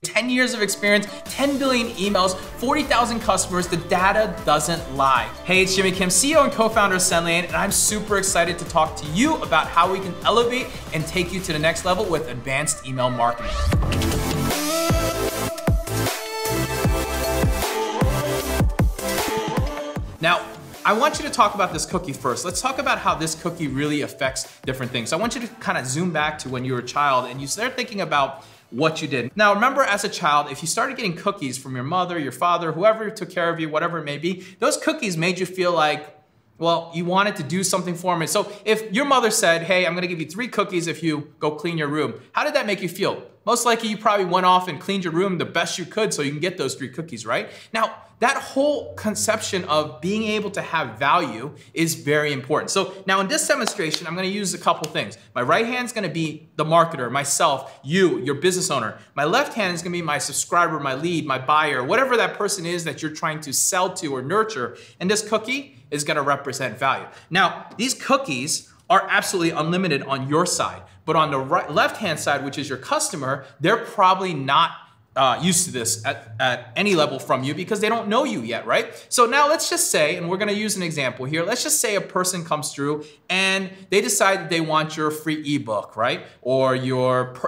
10 years of experience, 10 billion emails, 40,000 customers, the data doesn't lie. Hey, it's Jimmy Kim, CEO and co-founder of SendLane, and I'm super excited to talk to you about how we can elevate and take you to the next level with advanced email marketing. Now, I want you to talk about this cookie first. Let's talk about how this cookie really affects different things. So I want you to kind of zoom back to when you were a child and you start thinking about what you did. Now remember, as a child, if you started getting cookies from your mother, your father, whoever took care of you, whatever it may be, those cookies made you feel like, well, you wanted to do something for them. So if your mother said, hey, I'm gonna give you 3 cookies if you go clean your room, how did that make you feel? Most likely you probably went off and cleaned your room the best you could so you can get those 3 cookies, right? Now, that whole conception of being able to have value is very important. So now in this demonstration, I'm gonna use a couple things. My right hand's gonna be the marketer, myself, you, your business owner. My left hand is gonna be my subscriber, my lead, my buyer, whatever that person is that you're trying to sell to or nurture. And this cookie is gonna represent value. Now, these cookies are absolutely unlimited on your side, but on the left-hand side, which is your customer, they're probably not used to this at any level from you because they don't know you yet, right? So now let's just say, and we're gonna use an example here, let's just say a person comes through and they decide that they want your free ebook, right? Or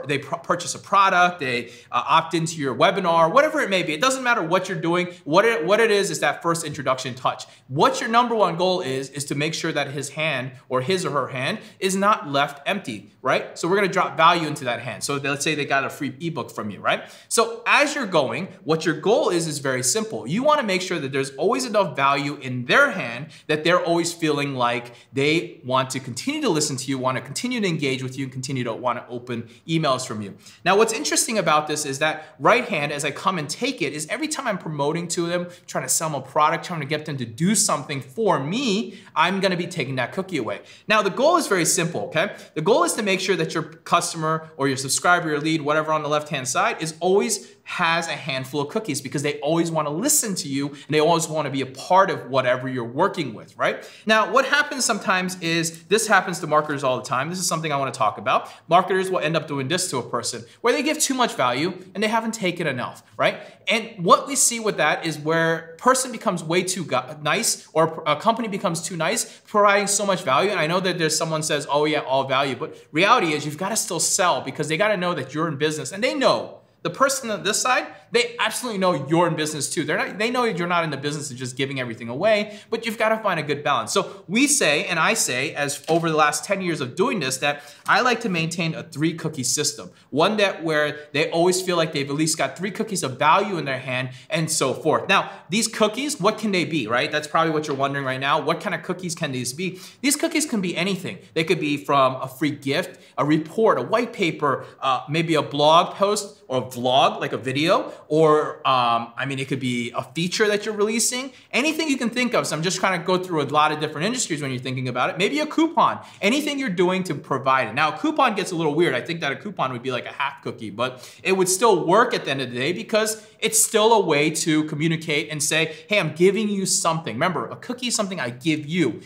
they purchase a product, they opt into your webinar, whatever it may be. It doesn't matter what you're doing. What it is that first introduction touch. What your number one goal is to make sure that his hand or his or her hand is not left empty, right? So we're gonna drop value into that hand. So let's say they got a free ebook from you, right? So as you're going, what your goal is very simple. You want to make sure that there's always enough value in their hand that they're always feeling like they want to continue to listen to you, want to continue to engage with you, and continue to want to open emails from you. Now, what's interesting about this is that right hand, as I come and take it, is every time I'm promoting to them, trying to sell them a product, trying to get them to do something for me, I'm going to be taking that cookie away. Now, the goal is very simple, okay? The goal is to make sure that your customer or your subscriber, your lead, whatever on the left-hand side is always has a handful of cookies because they always want to listen to you and they always want to be a part of whatever you're working with, right? Now, what happens sometimes is, this happens to marketers all the time. This is something I want to talk about. Marketers will end up doing this to a person where they give too much value and they haven't taken enough, right? And what we see with that is where a person becomes way too nice or a company becomes too nice, providing so much value. And I know that there's someone says, oh yeah, all value, but reality is you've got to still sell because they got to know that you're in business and they know. The person on this side, they absolutely know you're in business too. They know you're not in the business of just giving everything away, but you've got to find a good balance. So we say, and I say, as over the last 10 years of doing this, that I like to maintain a 3 cookie system. One where they always feel like they've at least got 3 cookies of value in their hand and so forth. Now, these cookies, what can they be, right? That's probably what you're wondering right now. What kind of cookies can these be? These cookies can be anything. They could be from a free gift, a report, a white paper, maybe a blog post or a vlog, like a video, or I mean, it could be a feature that you're releasing, anything you can think of. So I'm just trying to go through a lot of different industries when you're thinking about it. Maybe a coupon, anything you're doing to provide it. Now, a coupon gets a little weird. I think that a coupon would be like a half cookie, but it would still work at the end of the day because it's still a way to communicate and say, hey, I'm giving you something. Remember, a cookie is something I give you.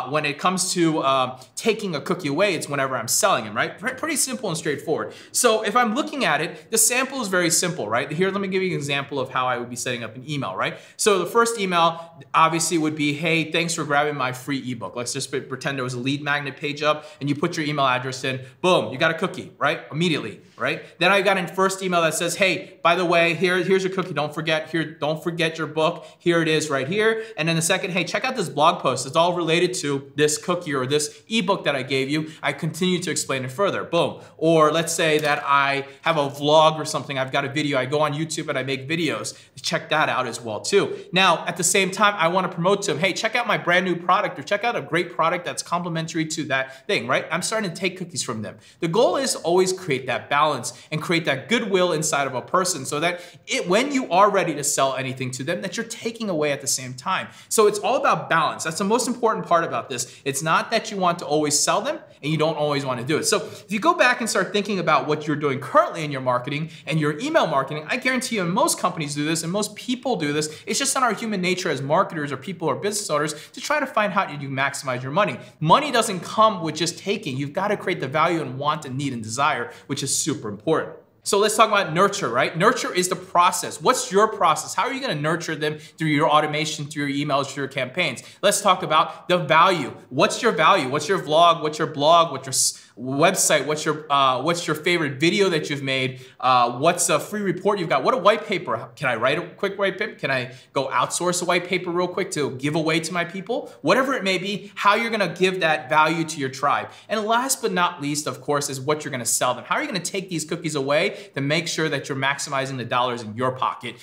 When it comes to taking a cookie away, it's whenever I'm selling them, right? Pretty simple and straightforward. So if I'm looking at it, the sample is very simple, right? Here, let me give you an example of how I would be setting up an email, right? So the first email obviously would be, hey, thanks for grabbing my free ebook. Let's just pretend there was a lead magnet page up and you put your email address in, boom, you got a cookie, right? Immediately, right? Then I got a first email that says, hey, by the way, here's your cookie. Don't forget your book. Here it is right here. And then the second, hey, check out this blog post. It's all related to this cookie or this ebook that I gave you. I continue to explain it further, boom. Or let's say that I have a vlog or something. I've got a video. I go on YouTube and I make videos. Check that out as well too. Now, at the same time, I want to promote to them, hey, check out my brand new product or check out a great product that's complementary to that thing, right? I'm starting to take cookies from them. The goal is to always create that balance and create that goodwill inside of a person so that when you are ready to sell anything to them, that you're taking away at the same time. So it's all about balance. That's the most important part about this. It's not that you want to always sell them and you don't always want to do it. So if you go back and start thinking about what you're doing currently in your marketing and your email marketing, I guarantee you, and most companies do this and most people do this, it's just in our human nature as marketers or people or business owners to try to find how you maximize your money. Money doesn't come with just taking. You've got to create the value and want and need and desire, which is super important. So let's talk about nurture, right? Nurture is the process. What's your process? How are you gonna nurture them through your automation, through your emails, through your campaigns? Let's talk about the value. What's your value? What's your vlog? What's your blog? What's your website? What's your favorite video that you've made? What's a free report you've got? What a white paper? Can I write a quick white paper? Can I go outsource a white paper real quick to give away to my people? Whatever it may be, how you're gonna give that value to your tribe. And last but not least, of course, is what you're gonna sell them. How are you gonna take these cookies away to make sure that you're maximizing the dollars in your pocket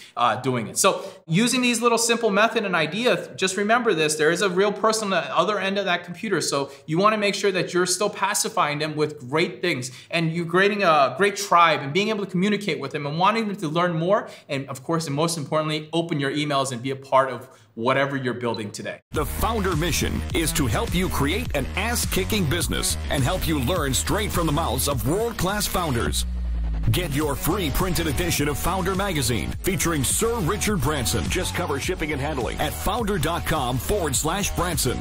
doing it? So using these little simple method and idea, just remember this, there is a real person on the other end of that computer. So you wanna make sure that you're still pacifying them with great things and you're creating a great tribe and being able to communicate with them and wanting them to learn more. And of course, and most importantly, open your emails and be a part of whatever you're building today. The Foundr mission is to help you create an ass-kicking business and help you learn straight from the mouths of world-class founders. Get your free printed edition of Foundr magazine featuring Sir Richard Branson. Just cover shipping and handling at foundr.com/Branson.